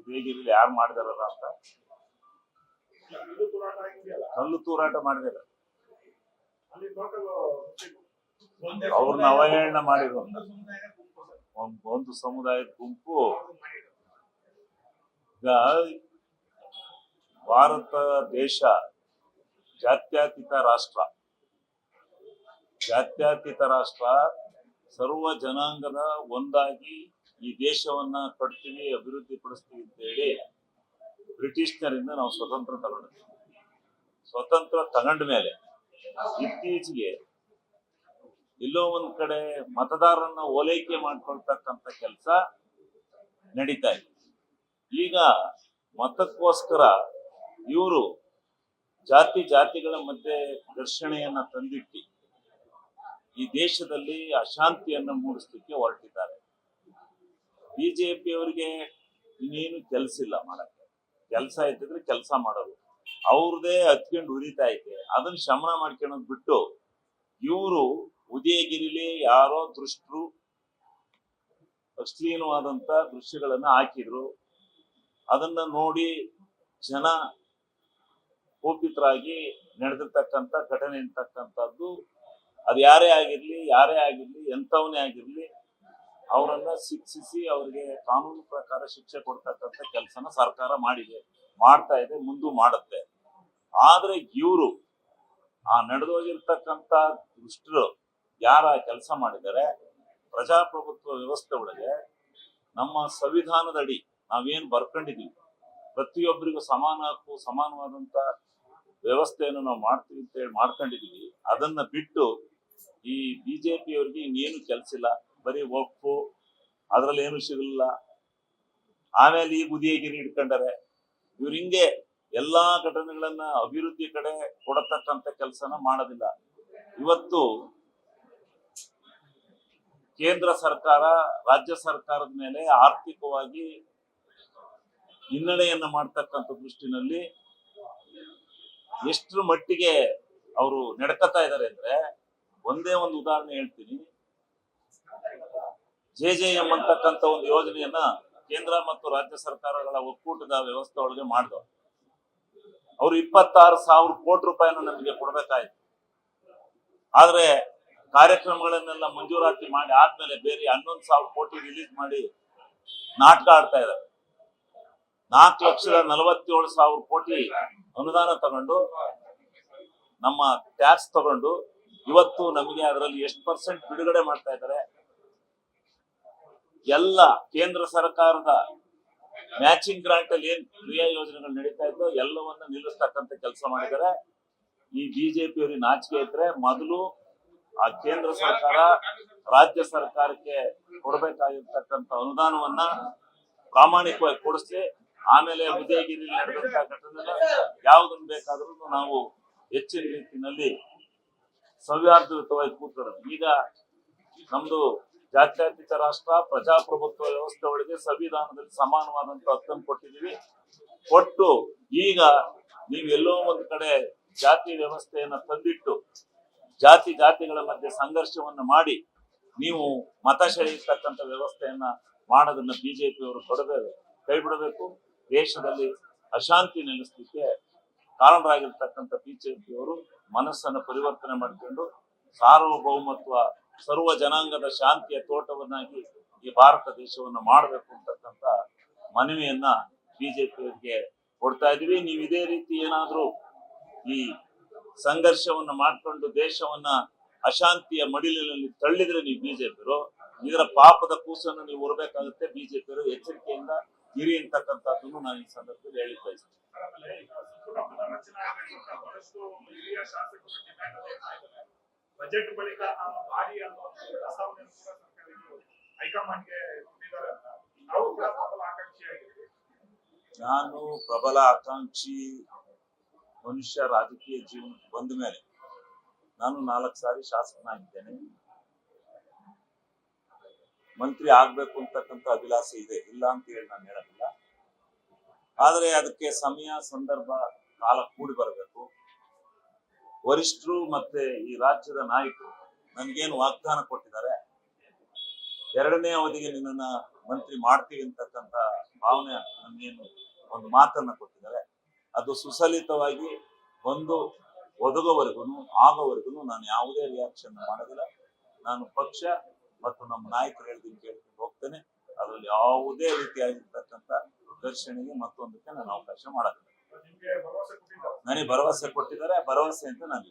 ಉದಯಗಿರಿಲಿ ಯಾರು ಮಾಡಿದಾರಲ್ಲ ಅಂತ ಕಲ್ಲು ತೂರಾಟ ಮಾಡಿದಾರೆ, ಅವ್ರನ್ನ ಅವಹೇಳನ ಮಾಡಿರೋ ಒಂದು ಸಮುದಾಯದ ಗುಂಪು. ಈಗ ಭಾರತ ದೇಶ ಜಾತ್ಯತೀತ ರಾಷ್ಟ್ರ, ಸರ್ವ ಜನಾಂಗದ ಒಂದಾಗಿ ಈ ದೇಶವನ್ನ ಕಟ್ತೀವಿ, ಅಭಿವೃದ್ಧಿ ಪಡಿಸ್ತೀವಿ ಅಂತ ಹೇಳಿ ಬ್ರಿಟಿಷ್ನರಿಂದ ನಾವು ಸ್ವತಂತ್ರ ತಗೊಂಡಿದ್ವಿ. ಸ್ವತಂತ್ರ ತಗೊಂಡ ಮೇಲೆ ಇತ್ತೀಚೆಗೆ ಎಲ್ಲೋ ಒಂದ್ ಕಡೆ ಮತದಾರರನ್ನ ಓಲೈಕೆ ಮಾಡ್ಕೊಳ್ತಕ್ಕಂಥ ಕೆಲಸ ನಡೀತಾ ಇದೆ. ಈಗ ಮತಕ್ಕೋಸ್ಕರ ಇವರು ಜಾತಿಗಳ ಮಧ್ಯೆ ಘರ್ಷಣೆಯನ್ನ ತಂದಿಟ್ಟು ಈ ದೇಶದಲ್ಲಿ ಅಶಾಂತಿಯನ್ನ ಮೂಡಿಸ್ಲಿಕ್ಕೆ ಹೊರಟಿದ್ದಾರೆ. ಬಿಜೆಪಿ ಅವರಿಗೆ ಇನ್ನೇನು ಕೆಲಸ ಇಲ್ಲ ಮಾಡಕ್ಕೆ, ಕೆಲಸ ಇದ್ದಿದ್ರೆ ಕೆಲಸ ಮಾಡೋದು, ಅವ್ರದೇ ಹತ್ಕೊಂಡು ಉರಿತಾ ಐತೆ, ಅದನ್ನ ಶಮನ ಮಾಡ್ಕೊಳ್ಳೋದು ಬಿಟ್ಟು ಇವರು ಉದಯಗಿರಿಲಿ ಯಾರೋ ದುಷ್ಟರು ಅಶ್ಲೀಲವಾದಂತ ದೃಶ್ಯಗಳನ್ನ ಹಾಕಿದ್ರು. ಅದನ್ನ ನೋಡಿ ಜನ ಕೋಪಿತರಾಗಿ ನಡೆದಿರ್ತಕ್ಕಂಥ ಘಟನೆ ಅಂತಕ್ಕಂಥದ್ದು, ಅದು ಯಾರೇ ಆಗಿರ್ಲಿ ಎಂಥವನೇ ಆಗಿರ್ಲಿ ಅವರನ್ನ ಶಿಕ್ಷಿಸಿ ಅವರಿಗೆ ಕಾನೂನು ಪ್ರಕಾರ ಶಿಕ್ಷೆ ಕೊಡ್ತಕ್ಕಂಥ ಕೆಲಸನ ಸರ್ಕಾರ ಮಾಡ್ತಾ ಇದೆ, ಮುಂದೂ ಮಾಡುತ್ತೆ. ಆದ್ರೆ ಇವರು ಆ ನಡೆದೋಗಿರ್ತಕ್ಕಂಥ ದುಷ್ಟರು ಯಾರ ಕೆಲಸ ಮಾಡಿದ್ದಾರೆ, ಪ್ರಜಾಪ್ರಭುತ್ವ ವ್ಯವಸ್ಥೆ ಒಳಗೆ ನಮ್ಮ ಸಂವಿಧಾನದಡಿ ನಾವೇನು ಬರ್ಕೊಂಡಿದೀವಿ, ಪ್ರತಿಯೊಬ್ಬರಿಗೂ ಸಮಾನ ಹಕ್ಕು, ಸಮಾನವಾದಂತ ವ್ಯವಸ್ಥೆಯನ್ನು ನಾವು ಮಾಡ್ತೀವಿ ಅಂತ ಹೇಳಿ ಮಾಡ್ಕೊಂಡಿದೀವಿ. ಅದನ್ನ ಬಿಟ್ಟು ಈ ಬಿಜೆಪಿ ಅವ್ರಿಗೆ ಇನ್ನೇನು ಕೆಲಸ ಇಲ್ಲ, ಬರೀ ಒಪ್ಪು, ಅದ್ರಲ್ಲಿ ಏನು ಸಿಗಲಿಲ್ಲ. ಆಮೇಲೆ ಈ ಉದಯಗಿರಿ ಇಟ್ಕೊಂಡಾರೆ. ಇವ್ರು ಹಿಂಗೆ ಎಲ್ಲಾ ಘಟನೆಗಳನ್ನ ಅಭಿವೃದ್ಧಿ ಕಡೆ ಕೊಡತಕ್ಕಂತ ಕೆಲಸನ ಮಾಡೋದಿಲ್ಲ. ಇವತ್ತು ಕೇಂದ್ರ ಸರ್ಕಾರ ರಾಜ್ಯ ಸರ್ಕಾರದ ಮೇಲೆ ಆರ್ಥಿಕವಾಗಿ ಹಿನ್ನಡೆಯನ್ನ ಮಾಡ್ತಕ್ಕಂಥ ದೃಷ್ಟಿನಲ್ಲಿ ಎಷ್ಟರ ಮಟ್ಟಿಗೆ ಅವರು ನಡ್ಕತಾ ಇದ್ದಾರೆ ಅಂದ್ರೆ, ಒಂದೇ ಒಂದು ಉದಾಹರಣೆ ಹೇಳ್ತೀನಿ. JJM ಅಂತಕ್ಕಂಥ ಒಂದು ಯೋಜನೆಯನ್ನ ಕೇಂದ್ರ ಮತ್ತು ರಾಜ್ಯ ಸರ್ಕಾರಗಳ ಒಕ್ಕೂಟದ ವ್ಯವಸ್ಥೆ ಒಳಗೆ ಮಾಡಿದ್ರು. ಅವರು 26,000 ಕೋಟಿ ರೂಪಾಯಿನ ನಮಗೆ ಕೊಡ್ಬೇಕಾಯ್ತು. ಆದ್ರೆ ಕಾರ್ಯಕ್ರಮಗಳನ್ನೆಲ್ಲ ಮಂಜೂರಾತಿ ಮಾಡಿ ಆದ್ಮೇಲೆ ಬೇರೆ 11,000 ಕೋಟಿ ರಿಲೀಸ್ ಮಾಡಿ ನಾಟಕ ಆಡ್ತಾ ಇದ್ದಾರೆ. 4,47,000 ಕೋಟಿ ಅನುದಾನ ತಗೊಂಡು, ನಮ್ಮ ಟ್ಯಾಕ್ಸ್ ತಗೊಂಡು ಇವತ್ತು ನಮಗೆ ಅದರಲ್ಲಿ ಎಷ್ಟು % ಬಿಡುಗಡೆ ಮಾಡ್ತಾ ಇದ್ದಾರೆ. ಎಲ್ಲ ಕೇಂದ್ರ ಸರ್ಕಾರದ ಮ್ಯಾಚಿಂಗ್ ಗ್ರಾಂಟ್ ಅಲ್ಲಿ ಏನ್ ಕ್ರಿಯಾ ಯೋಜನೆಗಳು ನಡೀತಾ ಇದ್ದೋ ಎಲ್ಲವನ್ನ ನಿಲ್ಲಿಸ್ತಕ್ಕಂಥ ಕೆಲಸ ಮಾಡಿದ್ದಾರೆ. ಈ ಬಿಜೆಪಿ ಅವರಿಗೆ ನಾಚಿಕೆ ಇದ್ರೆ ಮೊದಲು ಆ ಕೇಂದ್ರ ಸರ್ಕಾರ ರಾಜ್ಯ ಸರ್ಕಾರಕ್ಕೆ ಕೊಡಬೇಕಾಗಿರ್ತಕ್ಕಂಥ ಅನುದಾನವನ್ನ ಪ್ರಾಮಾಣಿಕವಾಗಿ ಕೊಡಿಸ್ಲಿ. ಆಮೇಲೆ ಉದಯಗಿರಿ ನಡೆದಂತ ಘಟನೆ ಯಾವುದನ್ನು ಬೇಕಾದ್ರೂ ನಾವು ಹೆಚ್ಚಿನ ರೀತಿಯಲ್ಲಿ ಸೌಹಾರ್ದಯುತವಾಗಿ ಕೂತ್ಕೊಳ್ಳೋದು. ಈಗ ನಮ್ದು ಜಾತ್ಯತೀತ ರಾಷ್ಟ್ರ, ಪ್ರಜಾಪ್ರಭುತ್ವ ವ್ಯವಸ್ಥೆ ಒಳಗೆ ಸಂವಿಧಾನದಲ್ಲಿ ಸಮಾನವಾದಂತ ಹಕ್ಕನ್ನು ಕೊಟ್ಟಿದ್ದೀವಿ. ಕೊಟ್ಟು ಈಗ ನೀವೆಲ್ಲೋ ಒಂದು ಕಡೆ ಜಾತಿ ವ್ಯವಸ್ಥೆಯನ್ನ ತಂದಿಟ್ಟು ಜಾತಿಗಳ ಮಧ್ಯೆ ಸಂಘರ್ಷವನ್ನ ಮಾಡಿ ನೀವು ಮತ ಸೆಳೆಯತಕ್ಕಂಥ ವ್ಯವಸ್ಥೆಯನ್ನ ಮಾಡೋದನ್ನ ಬಿಜೆಪಿ ಅವರು ಕೈ ಬಿಡಬೇಕು. ದೇಶದಲ್ಲಿ ಅಶಾಂತಿ ನೆಲೆಸಲಿಕ್ಕೆ ಕಾರಣರಾಗಿರ್ತಕ್ಕಂಥ ಬಿಜೆಪಿ ಅವರು ಮನಸ್ಸನ್ನು ಪರಿವರ್ತನೆ ಮಾಡಿಕೊಂಡು ಸಾರ್ವಭೌಮತ್ವ, ಸರ್ವ ಜನಾಂಗದ ಶಾಂತಿಯ ತೋಟವನ್ನಾಗಿ ಈ ಭಾರತ ದೇಶವನ್ನು ಮಾಡಬೇಕು ಅಂತಕ್ಕಂಥ ಮನವಿಯನ್ನ ಬಿಜೆಪಿ ಅವರಿಗೆ ಕೊಡ್ತಾ ಇದೀವಿ. ನೀವು ಇದೇ ರೀತಿ ಏನಾದ್ರೂ ಈ ಸಂಘರ್ಷವನ್ನ ಮಾಡ್ಕೊಂಡು ದೇಶವನ್ನ ಅಶಾಂತಿಯ ಮಡಿಲಿನಲ್ಲಿ ತಳ್ಳಿದ್ರೆ ನೀವು ಬಿಜೆಪಿಯವರು ಇದರ ಪಾಪದ ಕೂಸನ್ನು ನೀವು ಹೊರಬೇಕಾಗುತ್ತೆ. ಬಿಜೆಪಿಯವರು ಎಚ್ಚರಿಕೆಯಿಂದ ಇರಿ ಅಂತಕ್ಕಂಥದ್ದನ್ನು ನಾನು ಈ ಸಂದರ್ಭದಲ್ಲಿ ಹೇಳಿ ಬಯಸ್ತೇನೆ. ಬಜೆಟ್ ಬಳಿಕ ಭಾರಿ ಹೈಕಮಾಂಡ್ಗೆ ನಾನು ಪ್ರಬಲ ಆಕಾಂಕ್ಷಿ ಮನುಷ್ಯ. ರಾಜಕೀಯ ಜೀವನಕ್ಕೆ ಬಂದ ಮೇಲೆ ನಾನು 4 ಸಾರಿ ಶಾಸಕನಾಗಿದ್ದೇನೆ. ಮಂತ್ರಿ ಆಗ್ಬೇಕು ಅಂತಕ್ಕಂಥ ಅಭಿಲಾಷೆ ಇದೆ, ಇಲ್ಲ ಅಂತ ಹೇಳಿ ನಾನು ಹೇಳೋದಿಲ್ಲ. ಆದ್ರೆ ಅದಕ್ಕೆ ಸಮಯ, ಸಂದರ್ಭ, ಕಾಲ ಕೂಡಿ ಬರಬೇಕು. ವರಿಷ್ಠರು ಮತ್ತೆ ಈ ರಾಜ್ಯದ ನಾಯಕರು ನನ್ಗೇನು ವಾಗ್ದಾನ ಕೊಟ್ಟಿದ್ದಾರೆ, 2ನೇ ಅವಧಿಗೆ ನಿನ್ನನ್ನ ಮಂತ್ರಿ ಮಾಡ್ತೀವಿ ಅಂತಕ್ಕಂಥ ಭಾವನೆ ನನ್ಗೇನು ಒಂದು ಮಾತನ್ನ ಕೊಟ್ಟಿದ್ದಾರೆ ಅದು ಸುಸಲಿತವಾಗಿ ಒಂದು ಒದಗೋವರೆಗೂ ಆಗೋವರೆಗೂ ನಾನು ಯಾವುದೇ ರಿಯಾಕ್ಷನ್ ಮಾಡೋದಿಲ್ಲ. ನಾನು ಪಕ್ಷ ಮತ್ತು ನಮ್ಮ ನಾಯಕರು ಹೇಳ್ತೀನಿ ಕೇಳ್ಕೊಂಡು ಹೋಗ್ತೇನೆ. ಅದರಲ್ಲಿ ಯಾವುದೇ ರೀತಿಯಾಗಿರ್ತಕ್ಕಂಥ ಘರ್ಷಣೆಗೆ ಮತ್ತೊಂದಕ್ಕೆ ನಾನು ಅವಕಾಶ ಮಾಡೋದಿಲ್ಲ. ನಿಮ್ಗೆ ಭರವಸೆ ಕೊಟ್ಟಿದ್ದಾರೆ. ನನಗೆ ಭರವಸೆ ಕೊಟ್ಟಿದ್ದಾರೆ, ಭರವಸೆ ಅಂತ ನಾನು